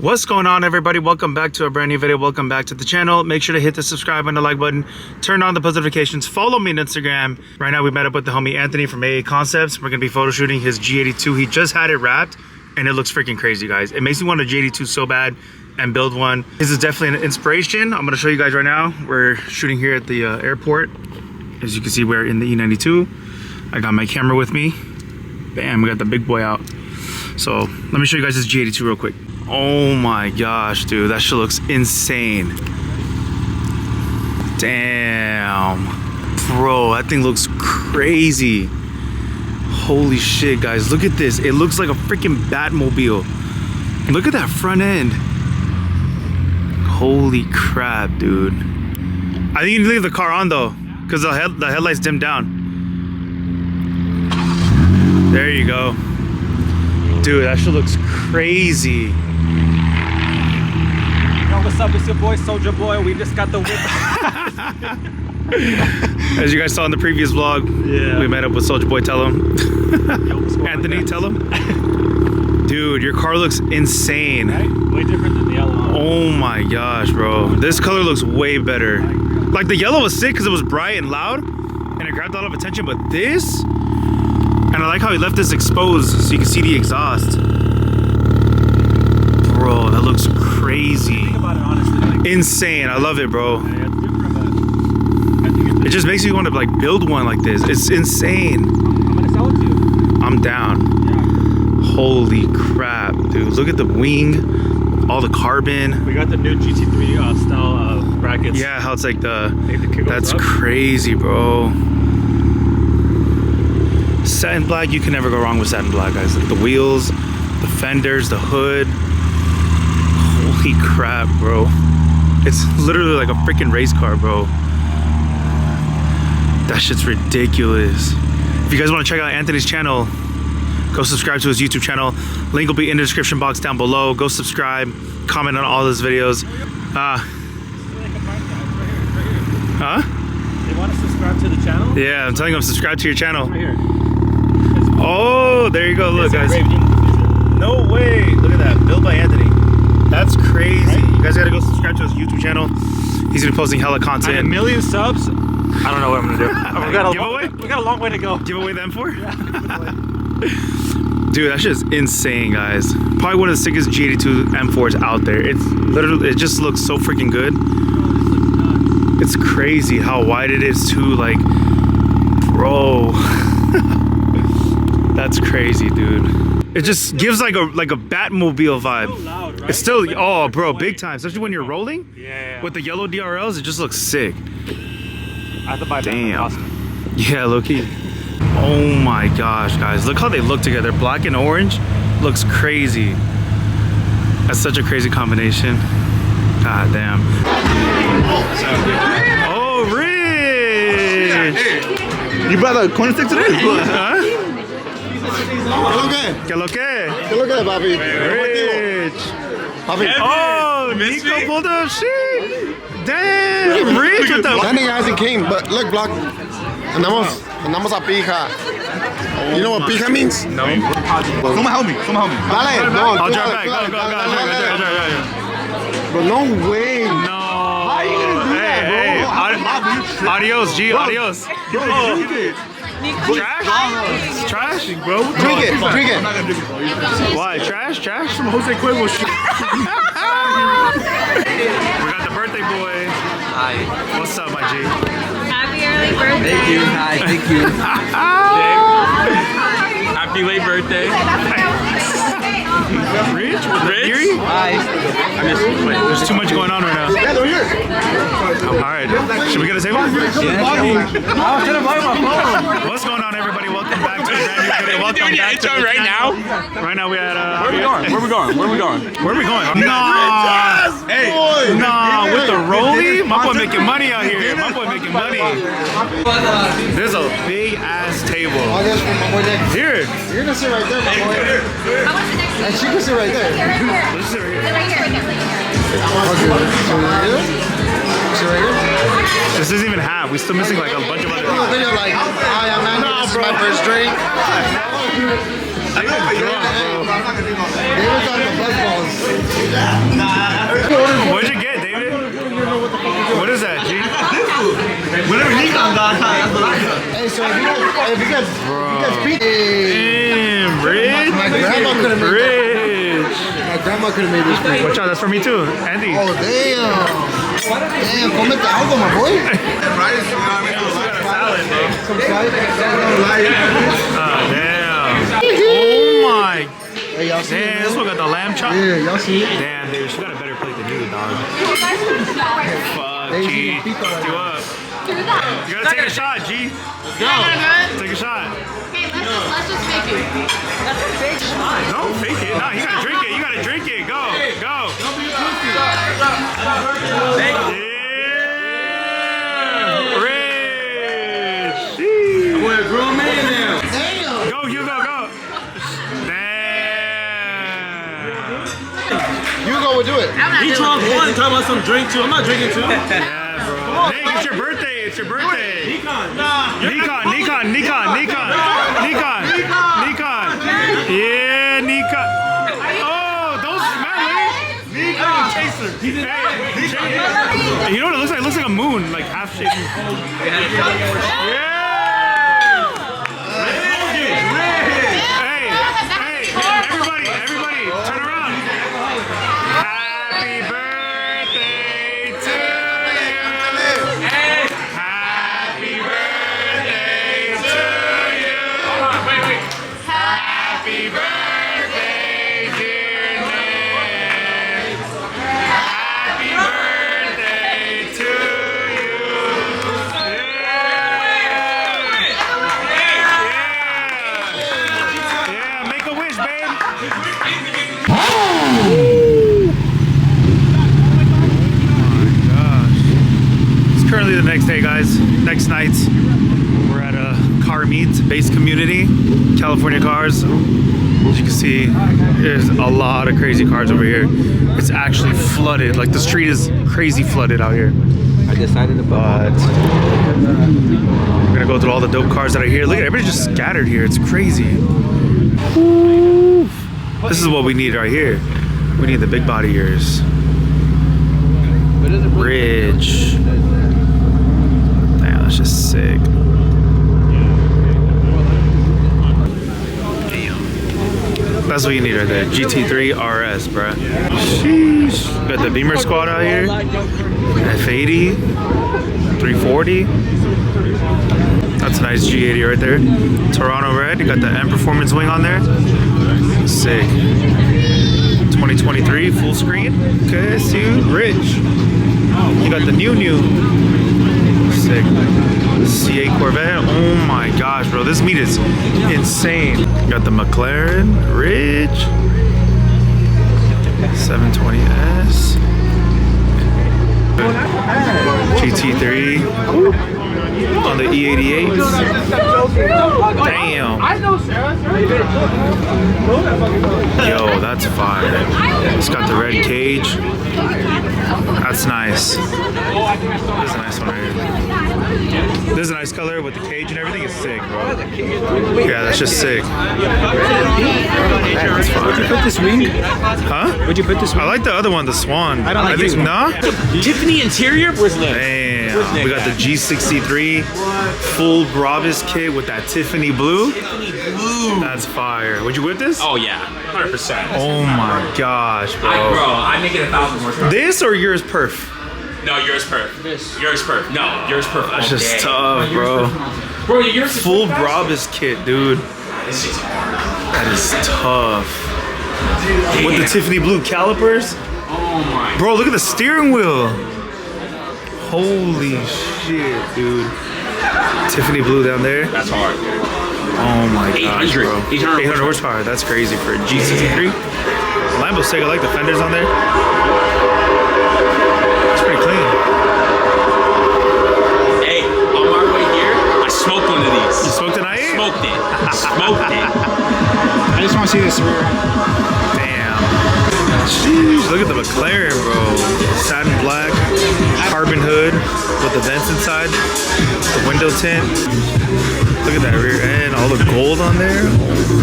What's going on, everybody? Welcome back to a brand new video. Welcome back to the channel. Make sure to hit the subscribe and the like button, turn on the post notifications, follow me on Instagram. Right now we met up with the homie Anthony from AA Concepts. We're gonna be photo shooting his G82. He just had it wrapped and it looks freaking crazy, guys. It makes me want a G82 so bad and build one. This is definitely an inspiration. I'm gonna show you guys right now. We're shooting here at the airport. As you can see, we're in the E92. I got my camera with me. Bam, we got the big boy out. So let me show you guys this G82 real quick. Oh my gosh, dude, that shit looks insane. Damn. Bro, that thing looks crazy. Holy shit, guys, look at this. It looks like a freaking Batmobile. Look at that front end. Holy crap, dude. I think you need to leave the car on though, because the headlights dim down. There you go. Dude, that shit looks crazy. Yo, what's up? It's your boy Soulja Boy. We just got the whip. As you guys saw in the previous vlog, we met up with Soulja Boy. Tell him. Yo, Anthony, tell him. Dude, your car looks insane. Right? Way different than the yellow. Oh my gosh, bro. This color looks way better. Like the yellow was sick because it was bright and loud and it grabbed a lot of attention, but this, and I like how he left this exposed so you can see the exhaust. Bro, that looks crazy. Think about it honestly. Like, insane. I love it, bro. yeah, it's different, but I think It just makes me want to like build one like this. It's insane. I'm gonna sell it to you. I'm down. Yeah. Holy crap, dude. Look at the wing, all the carbon. We got the new GT3 style brackets. Yeah, how it's like the kick that's up. crazy, bro. Satin black, you can never go wrong with satin black, guys. Like the wheels, the fenders, the hood. Holy crap, bro. It's literally like a freaking race car, bro. That shit's ridiculous. If you guys want to check out Anthony's channel, go subscribe to his YouTube channel. Link will be in the description box down below. Go subscribe, comment on all his videos. Huh? They want to subscribe to the channel? Yeah, I'm telling them subscribe to your channel. Right here. Oh, there you go. Look, guys. Right. No way. Look at that. Built by Anthony. That's crazy. Right? You guys gotta go subscribe to his YouTube channel. He's gonna be posting hella content. At 1 million subs, I don't know what I'm gonna do. We got a long way to go. Give away the M4? Yeah. Dude, that shit is insane, guys. Probably one of the sickest G82 M4s out there. It's literally, it just looks so freaking good. It's crazy how wide it is too, like, bro. That's crazy, dude. It just gives like a Batmobile vibe. It's so loud, right? It's still, like, oh bro, big time. Especially when you're rolling. Yeah. With the yellow DRLs, it just looks sick. I have to buy that. Damn. Yeah, low-key. Oh my gosh, guys. Look how they look together. Black and orange looks crazy. That's such a crazy combination. God damn. Oh, Rich! You brought the corner stick today? Huh? ¿Qué ¿Qué lo lo que? que? ¿Qué lo que, papi? Rich! Papi. Oh, Nico pulled up shit! Damn, Rich with the... That nigga hasn't came, but look, block. Andamos a pija. You know what pija means? No. Someone help me. Dale, no. I'll drive back. Go. But no way. No. How you gonna do that, bro? Hey, adios, G, adios. Trash? Trash? Bro, Drink it. Why? Trash? Some Jose Cuervo shit. We got the birthday boy. Hi. What's up, my G? Happy early birthday. Thank you. Hi. Thank you. Happy late birthday. Rich? Rich? Hi. There's too much going on right now. Yeah, they're here. Alright. Should we get a table? I was trying to buy my phone. What's going on, everybody? Welcome back to a brand new video. Welcome back to the right now? Right now we at Where we going? Where are we going? Nah. Hey. Nah, with the rollie? My boy making money out here. My boy making money. There's a big ass table. Oh, that's for my boy Nick. Here. You're gonna sit right there, my boy. How much the next And she can sit right there. Right here. Let's sit right here. Right here. Okay. So, shit right here. This isn't even half. We still missing like a bunch of other. Then you're like, hi, I'm Andy. This is my first drink. David's on the buzz balls. What'd you get, David? What is that, G? Whatever Nikon got, that's what I got. Hey, so if you guys beat, Damn, Rich. my grandma could have made Rich. My grandma could have made this for you. Watch out, that's for me too, Andy. Oh, damn. Damn, comete algo, my boy. Some salad. Damn. Oh my. Hey, y'all see it, Damn, this one got the lamb chop. Yeah, y'all see it? Damn, dude, she got a better plate than you, dog. Fuck, Hey, G. you can beat that. You up. You gotta take a shot, G. Let's go. Take a shot. Okay, let's just make it. Don't fake it. Nah, you gotta drink it. You gotta drink it. Go. Go. Yeah. Rich. Sheesh. We're a grown man now. Go, Hugo, go. Damn. Hugo would do it. He drunk one, talking about some drink too. I'm not drinking too. Yeah, bro. Nick, it's your birthday. It's your birthday. Nikon. Nikon. Yeah, Nikon. Oh, those smelly. Nikon chaser. Hey, you know what it looks like? It looks like a moon, like half shaped. Yeah. Everybody, turn around. Happy birthday to you. Happy birthday to you. Happy birthday, dear Nick. Happy birthday to you. Yeah, make a wish, babe. It's currently the next day, guys. Next night, we're at a car meet, base community, California cars. As you can see, there's a lot of crazy cars over here. It's actually flooded. Like the street is crazy flooded out here. I decided about We're gonna go through all the dope cars that are here. Look at everybody's just scattered here. It's crazy. Woo. This is what we need right here. We need the big body ears. Rich. Damn, that's just sick. Damn. That's what you need right there. GT3 RS, bruh. Sheesh. Got the Beamer squad out here. F80. 340. That's a nice G80 right there. Toronto red. You got the M Performance wing on there. Sick. 2023 full screen. Okay, see you. Rich. You got the new. Sick. C8 Corvette. Oh my gosh, bro. This meet is insane. You got the McLaren. Rich. 720S. GT3 on the E88. Damn. Yo, that's fire. It's got the red cage. That's nice. This is a nice one right here. This is a nice color with the cage and everything. It's sick, bro. Yeah, that's just sick. That's fire. Would you put this wing? Huh? Would you put this wing? I like the other one, the Swan. I don't like this this one. Nah? Tiffany interior? Where's Nick? Damn. We got the G63 full Brabus kit with that Tiffany blue. That's fire. Would you whip this? Oh yeah, 100%. Oh my gosh, bro. I make it 1,000 horsepower. This or yours perf? No, yours perf. Yours perf. No, yours perf. That's just tough, bro. Bro, yours is Full perf fast? Brabus kit, dude. This is hard. That is tough. With the Tiffany blue calipers. Oh my. Bro, look at the steering wheel. Holy shit, dude. Tiffany blue down there. That's hard. Oh my gosh, 800. bro. 800 horsepower. That's crazy for a G63. Lambo's sick. I like the fenders on there. It's pretty clean. Hey, on my way here, I smoked one of these. You smoked tonight? Smoked it. Smoked it. I just want to see this rear. Damn. Jeez, look at the McLaren, bro. Satin black, carbon hood with the vents inside, the window tint. Look at that rear end, all the gold on there. Oh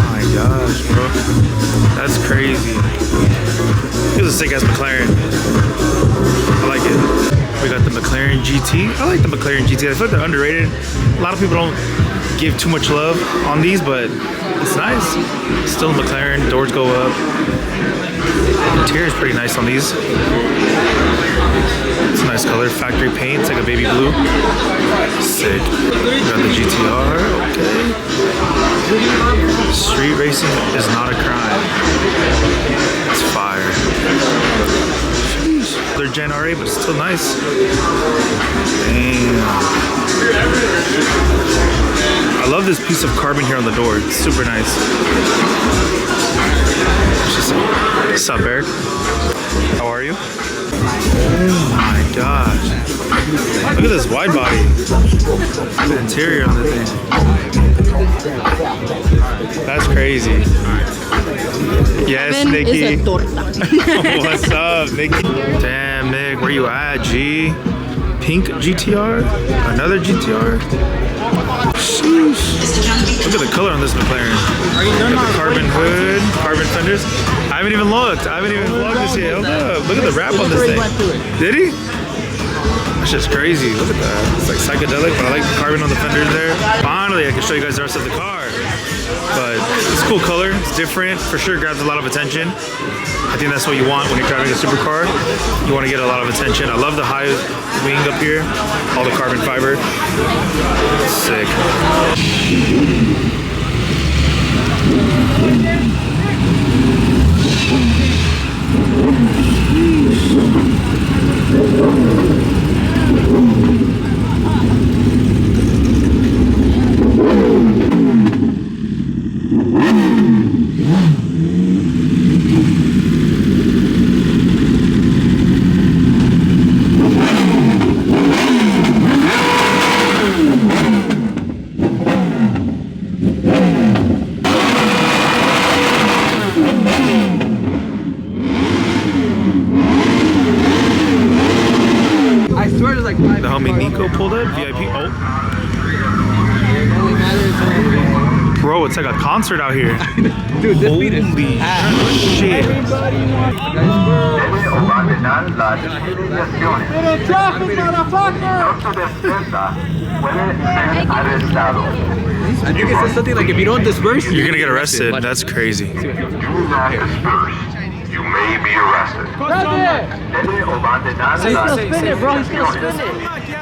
my gosh, bro. That's crazy. It's a sick ass McLaren. I like it. We got the McLaren GT. I like the McLaren GT. I feel like they're underrated. A lot of people don't give too much love on these, but it's nice. Still a McLaren, doors go up. The interior is pretty nice on these. It's a nice color, factory paint. It's like a baby blue. Sick. We got the GTR, okay. Street racing is not a crime. It's fire. Sheesh. They're Gen RA, but it's still nice. Damn. I love this piece of carbon here on the door. It's super nice. What's up, Eric? How are you? Oh my gosh. Look at this wide body. The interior on the thing. That's crazy. Yes, Nikki. What's up, Nikki? Damn, Nick, where you at, G? Pink GTR? Another GTR? Sheesh. Look at the color on this McLaren. Got the carbon hood, carbon fenders. I haven't even looked. I haven't even vlogged this yet. Hold up. Look at the wrap on this thing. Did he? That's just crazy. Look at that. It's like psychedelic, but I like the carbon on the fenders there. Finally, I can show you guys the rest of the car. But it's a cool color. It's different. For sure grabs a lot of attention. I think that's what you want when you're driving a supercar. You want to get a lot of attention. I love the high wing up here. All the carbon fiber. Sick. The homie Nico pulled up, VIP. Oh. Bro, it's like a concert out here. Dude, this beat is holy shit. I think it says something like if you don't disperse, you're gonna get arrested. That's crazy. You may be arrested.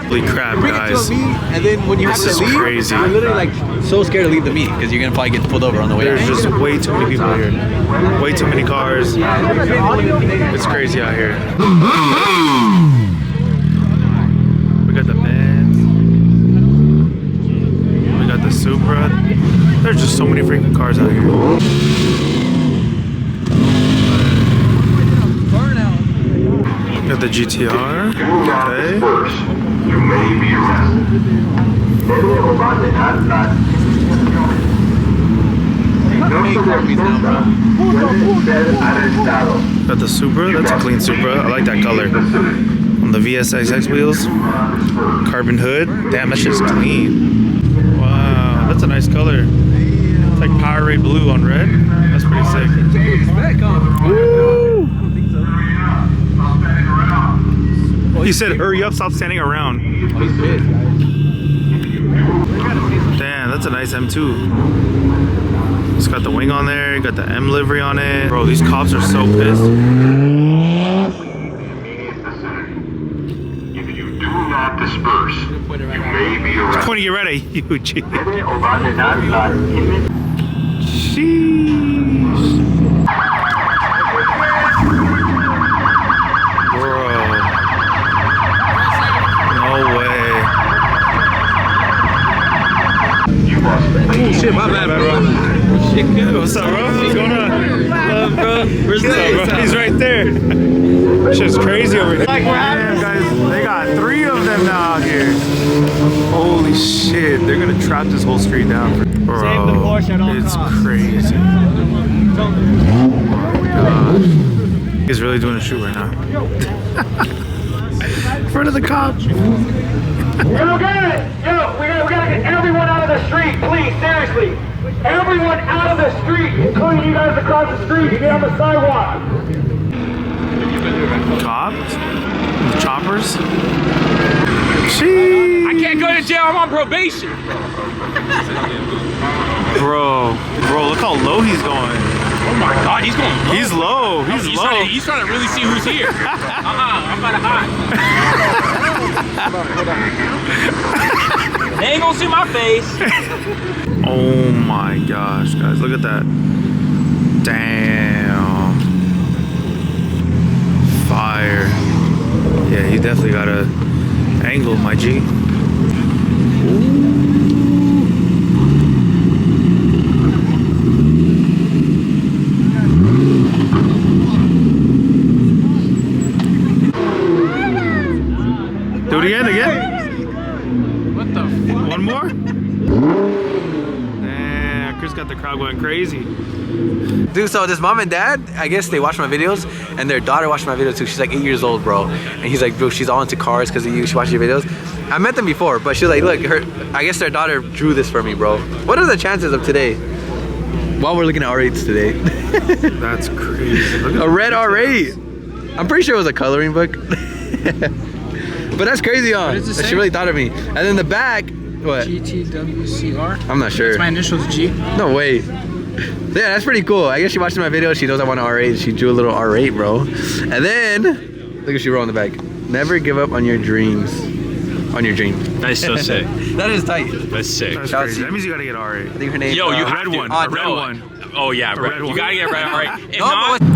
Holy crap, guys. and then when you have This to is leave, crazy. you're literally like so scared to leave the meet because you're gonna probably get pulled over on the way out. There's just way too many people here. Way too many cars. It's crazy out here. We got the Benz. We got the Supra. There's just so many freaking cars out here. Got the GTR. Okay. You may be arrested. Got the Supra. That's a clean Supra. I like that color. On the VSXX wheels. Carbon hood. Damn, that shit's clean. Wow, that's a nice color. It's like Powerade blue on red. That's pretty sick. Woo! He said, hurry up, stop standing around. Damn, that's a nice M2. It's got the wing on there, got the M livery on it. Bro, these cops are so pissed. If you do not disperse, you may be Just arrested. pointing it right at you, G. Sheesh. Bro. No way. Oh shit, my bad, bro. What's up, bro? What's going on? Bro, where's What's up, bro? He's right there. Shit's crazy over here. Damn, guys, they got 3 of them now out here. Holy shit, they're gonna trap this whole street down. Bro, it's crazy. Oh my gosh. He's really doing a shoot right now. In front of the cop. Yo, get it! Yo, we gotta get everyone out of the street, please, seriously. Everyone out of the street, including you guys across the street. You get on the sidewalk. Cops? Choppers? Sheesh. I can't go to jail. I'm on probation. Bro, look how low he's going. Oh my God, he's going low. He's low. He's low. He's trying to really see who's here. I'm about to hide. They ain't gonna see my face. Oh my gosh, guys, look at that. Damn. Fire. Yeah, he definitely got a angle, my G. Do it again? What the fuck? One more? Damn, Chris got the crowd going crazy. Dude, so this mom and dad, I guess they watch my videos, and their daughter watched my videos too. She's like 8 years old, bro. And he's like, bro, she's all into cars because of you. She watches your videos. I met them before, but she was like, look, I guess their daughter drew this for me, bro. What are the chances of today? While we're looking at R8s today. That's crazy. A red R8. I'm pretty sure it was a coloring book. But that's crazy, huh? That she really thought of me. And then the back, what? GTWCR. I'm not sure. That's my initials, G. No way. Yeah, that's pretty cool. I guess she watched my video. She knows I want an R8. She drew a little R8, bro. And then, look what she wrote on the back. Never give up on your dreams. On your dream. That's so sick. That is tight. That's sick. That's crazy. That means you gotta get R8. I think her name. Yo, you have red to. one. Oh, A red no. one. Oh yeah, A red. red You one. gotta get red. All right. If No, not, but